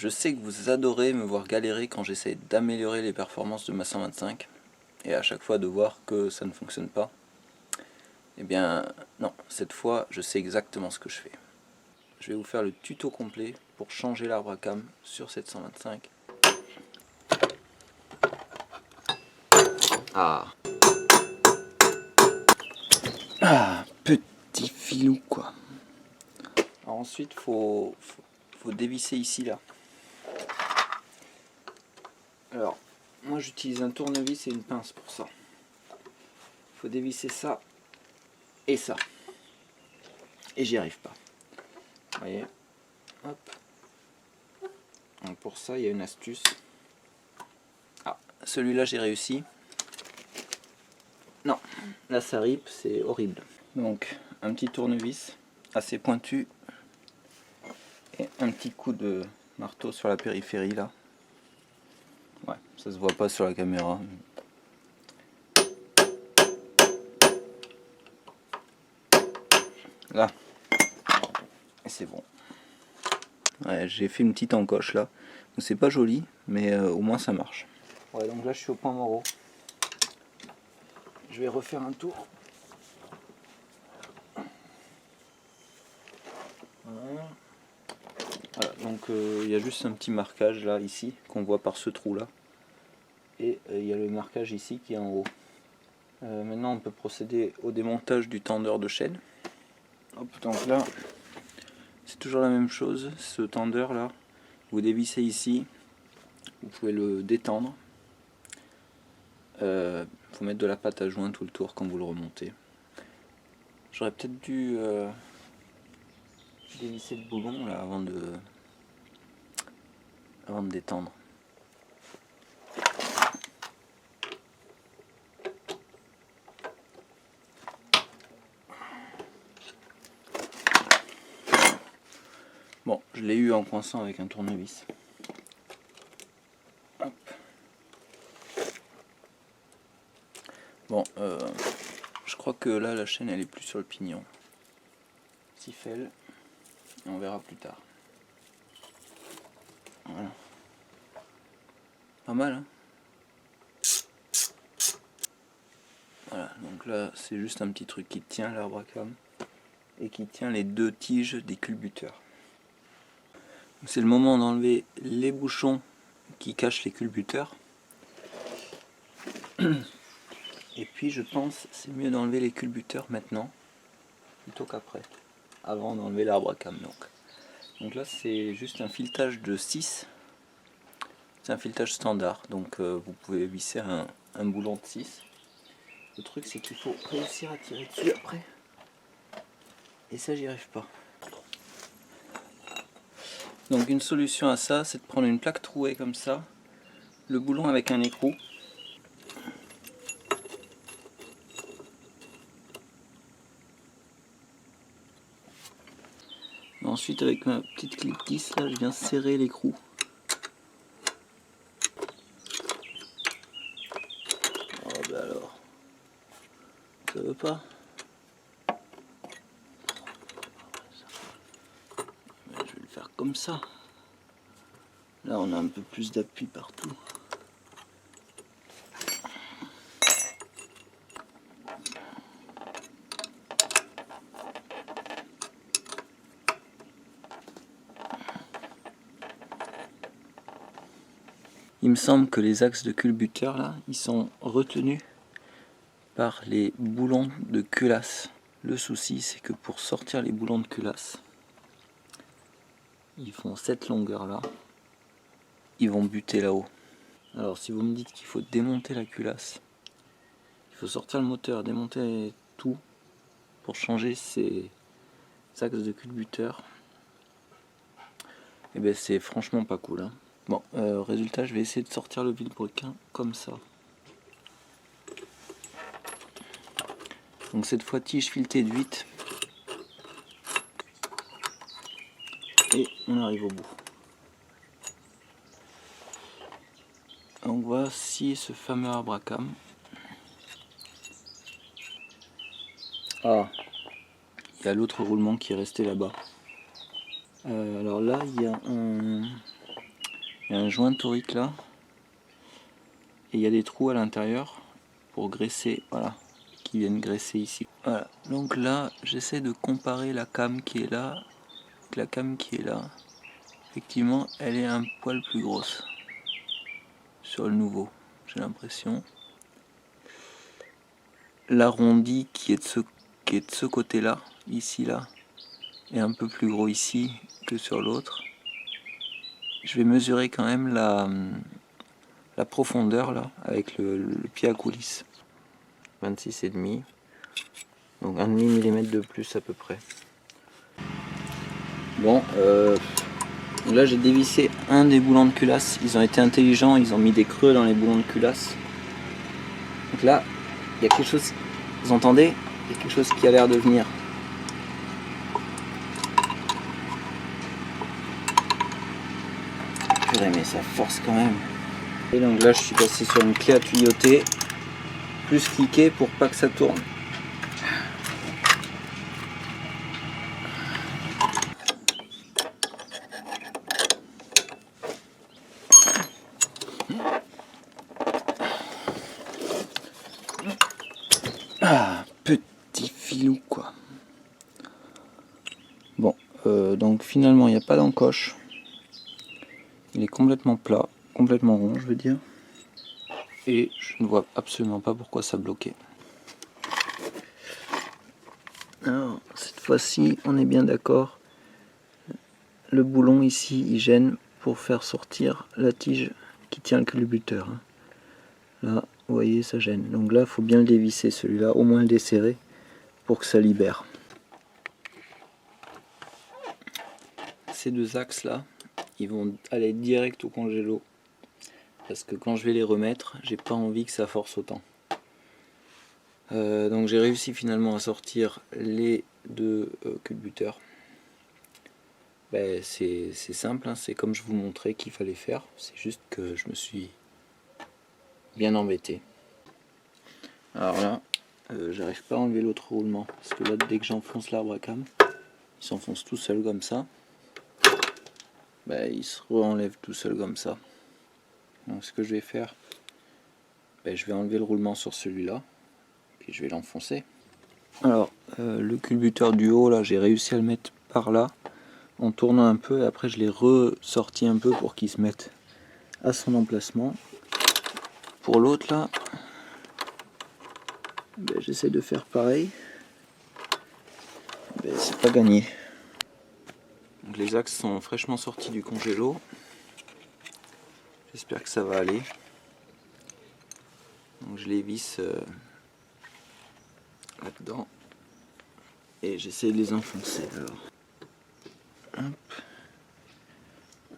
Je sais que vous adorez me voir galérer quand j'essaie d'améliorer les performances de ma 125 et à chaque fois de voir que ça ne fonctionne pas. Eh bien non, cette fois je sais exactement ce que je fais. Je vais vous faire le tuto complet pour changer l'arbre à cam sur cette 125. Ah, petit filou quoi. Alors ensuite faut dévisser ici là. Alors moi j'utilise un tournevis et une pince pour ça. Il faut dévisser ça et ça. Et j'y arrive pas. Vous voyez, hop. Donc pour ça il y a une astuce. Ah, celui-là j'ai réussi. Non, là ça rip, c'est horrible. Donc un petit tournevis assez pointu et un petit coup de marteau sur la périphérie là. Ouais, ça se voit pas sur la caméra. Là, et c'est bon. Ouais, j'ai fait une petite encoche là. C'est pas joli, mais au moins ça marche. Ouais, donc là je suis au point Moreau. Je vais refaire un tour. Voilà, donc il y a juste un petit marquage là, ici, qu'on voit par ce trou là. Et il y a le marquage ici qui est en haut. Maintenant on peut procéder au démontage du tendeur de chaîne. Hop, donc là, c'est toujours la même chose, ce tendeur là, vous dévissez ici, vous pouvez le détendre. Faut mettre de la pâte à joint tout le tour quand vous le remontez. J'aurais peut-être dû dévisser le boulon là avant de détendre. Bon, je l'ai eu en coinçant avec un tournevis. Hop. Bon, je crois que là la chaîne elle est plus sur le pignon. Siffle, et on verra plus tard. Voilà. Pas mal, hein? Voilà, donc là c'est juste un petit truc qui tient l'arbre à cam et qui tient les deux tiges des culbuteurs. C'est le moment d'enlever les bouchons qui cachent les culbuteurs. Et puis je pense c'est mieux d'enlever les culbuteurs maintenant plutôt qu'après, avant d'enlever l'arbre à cam. Donc là c'est juste un filetage de 6. C'est un filetage standard, donc vous pouvez visser un boulon de 6. Le truc c'est qu'il faut réussir à tirer dessus après. Et ça j'y arrive pas. Donc une solution à ça, c'est de prendre une plaque trouée comme ça, le boulon avec un écrou. Ensuite avec ma petite clip 10 là, je viens serrer l'écrou. Oh bah alors, ça veut pas. Je vais le faire comme ça. Là on a un peu plus d'appui partout. Il me semble que les axes de culbuteur là, ils sont retenus par les boulons de culasse. Le souci c'est que pour sortir les boulons de culasse, ils font cette longueur là, ils vont buter là-haut. Alors si vous me dites qu'il faut démonter la culasse, il faut sortir le moteur, démonter tout pour changer ces axes de culbuteur, et ben c'est franchement pas cool, hein. Bon, résultat, je vais essayer de sortir le vilebrequin comme ça. Donc cette fois tige filetée de 8. Et on arrive au bout. Donc voici ce fameux arbre à cam. Ah, il y a l'autre roulement qui est resté là-bas. Alors là, il y a Il y a un joint torique là. Et il y a des trous à l'intérieur pour graisser, voilà, qui viennent graisser ici. Voilà, donc là j'essaie de comparer la came qui est là avec la came qui est là. Effectivement, elle est un poil plus grosse sur le nouveau, j'ai l'impression. L'arrondi qui est de ce côté-là, ici là, est un peu plus gros ici que sur l'autre. Je vais mesurer quand même la profondeur là avec le pied à coulisse. 26,5. Donc 1,5 mm de plus à peu près. Bon, là j'ai dévissé un des boulons de culasse. Ils ont été intelligents, ils ont mis des creux dans les boulons de culasse. Donc là, il y a quelque chose, vous entendez? Il y a quelque chose qui a l'air de venir. Purée, mais ça force quand même. Et donc là je suis passé sur une clé à tuyauter, plus cliquer pour pas que ça tourne. Ah, petit filou quoi. Bon, donc finalement il n'y a pas d'encoche. Il est complètement plat, complètement rond je veux dire. Et je ne vois absolument pas pourquoi ça bloquait. Alors cette fois-ci on est bien d'accord. Le boulon ici il gêne pour faire sortir la tige qui tient le culbuteur. Là vous voyez ça gêne. Donc là il faut bien le dévisser celui-là, au moins le desserrer pour que ça libère. Ces deux axes là, ils vont aller direct au congélo. Parce que quand je vais les remettre, j'ai pas envie que ça force autant. Donc j'ai réussi finalement à sortir les deux culbuteurs. Ben, c'est simple, hein, c'est comme je vous montrais qu'il fallait faire. C'est juste que je me suis bien embêté. Alors là, j'arrive pas à enlever l'autre roulement. Parce que là, dès que j'enfonce l'arbre à cam, il s'enfonce tout seul comme ça. Ben, il se re-enlève tout seul comme ça. Donc ce que je vais faire, ben, je vais enlever le roulement sur celui-là. Et je vais l'enfoncer. Alors le culbuteur du haut là, j'ai réussi à le mettre par là en tournant un peu et après je l'ai ressorti un peu pour qu'il se mette à son emplacement. Pour l'autre là, ben, j'essaie de faire pareil. Ben, c'est pas gagné. Donc, les axes sont fraîchement sortis du congélo. J'espère que ça va aller. Donc je les visse là-dedans et j'essaie de les enfoncer. Alors, hop,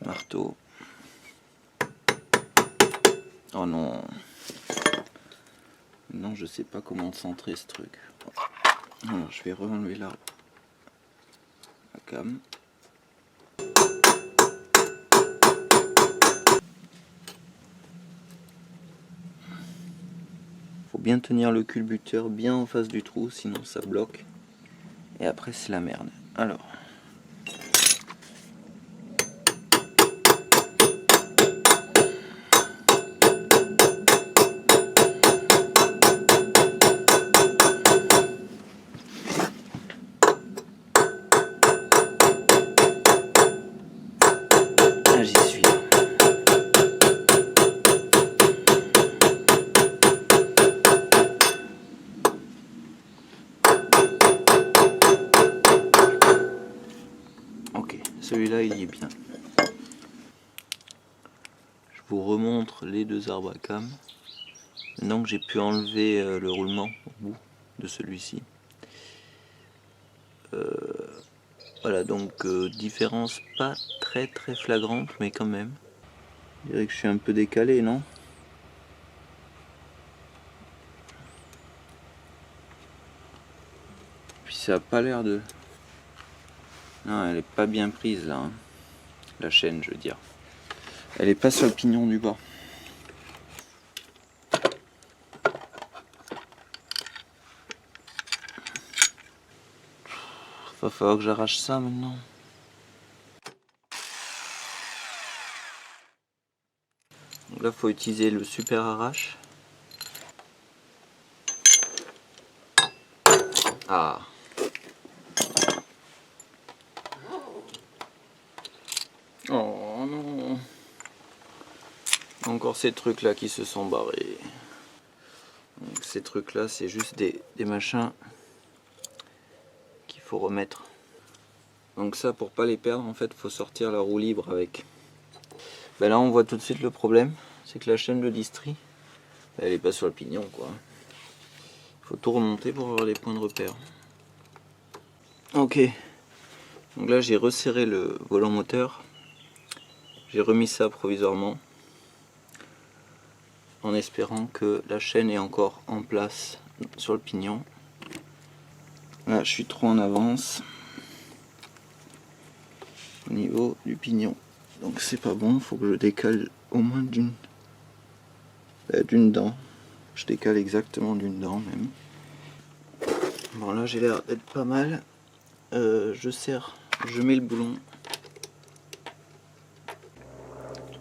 marteau. Oh non. Non, je sais pas comment centrer ce truc. Alors, je vais re-enlever la cam. Faut bien tenir le culbuteur bien en face du trou, sinon ça bloque. Et après, c'est la merde. Alors. Ah, j'y suis. Ok, celui-là il y est bien. Je vous remontre les deux arbres à cam. Maintenant que j'ai pu enlever le roulement au bout de celui-ci. Voilà, donc différence pas très flagrante, mais quand même. Je dirais que je suis un peu décalé, non? Puis ça a pas l'air de... Non, elle est pas bien prise là, hein. La chaîne, je veux dire. Elle est pas sur le pignon du bas. Va falloir que j'arrache ça maintenant. Donc là, il faut utiliser le super arrache. Ah. Oh non. Encore ces trucs là qui se sont barrés. Donc ces trucs là, c'est juste des machins qu'il faut remettre. Donc ça, pour pas les perdre, en fait, faut sortir la roue libre avec. Ben là, on voit tout de suite le problème, c'est que la chaîne de distri, elle est pas sur le pignon, quoi. Faut tout remonter pour avoir les points de repère. Ok. Donc là, j'ai resserré le volant moteur. J'ai remis ça provisoirement, en espérant que la chaîne est encore en place sur le pignon. Là, je suis trop en avance au niveau du pignon, donc c'est pas bon. Faut que je décale au moins d'une dent. Je décale exactement d'une dent même. Bon, là j'ai l'air d'être pas mal. Je serre, je mets le boulon.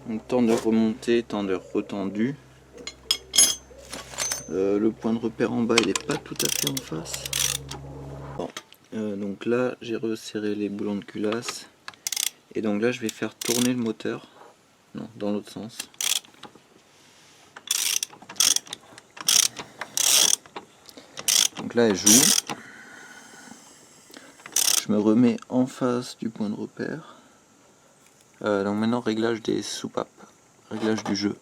Donc temps de remonter, temps de retendu. Le point de repère en bas, il n'est pas tout à fait en face. Bon. Donc là, j'ai resserré les boulons de culasse. Et donc là, je vais faire tourner le moteur. Non, dans l'autre sens. Donc là, elle joue. Je me remets en face du point de repère. Donc maintenant, réglage des soupapes. Réglage du jeu.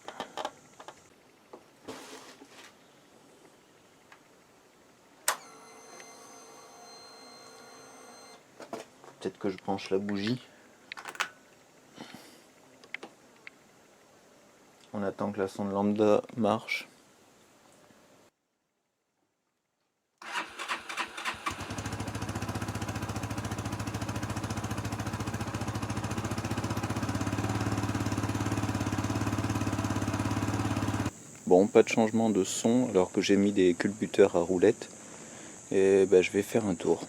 Peut-être que je branche la bougie. On attend que la sonde lambda marche. Bon, pas de changement de son alors que j'ai mis des culbuteurs à roulettes. Et ben, je vais faire un tour.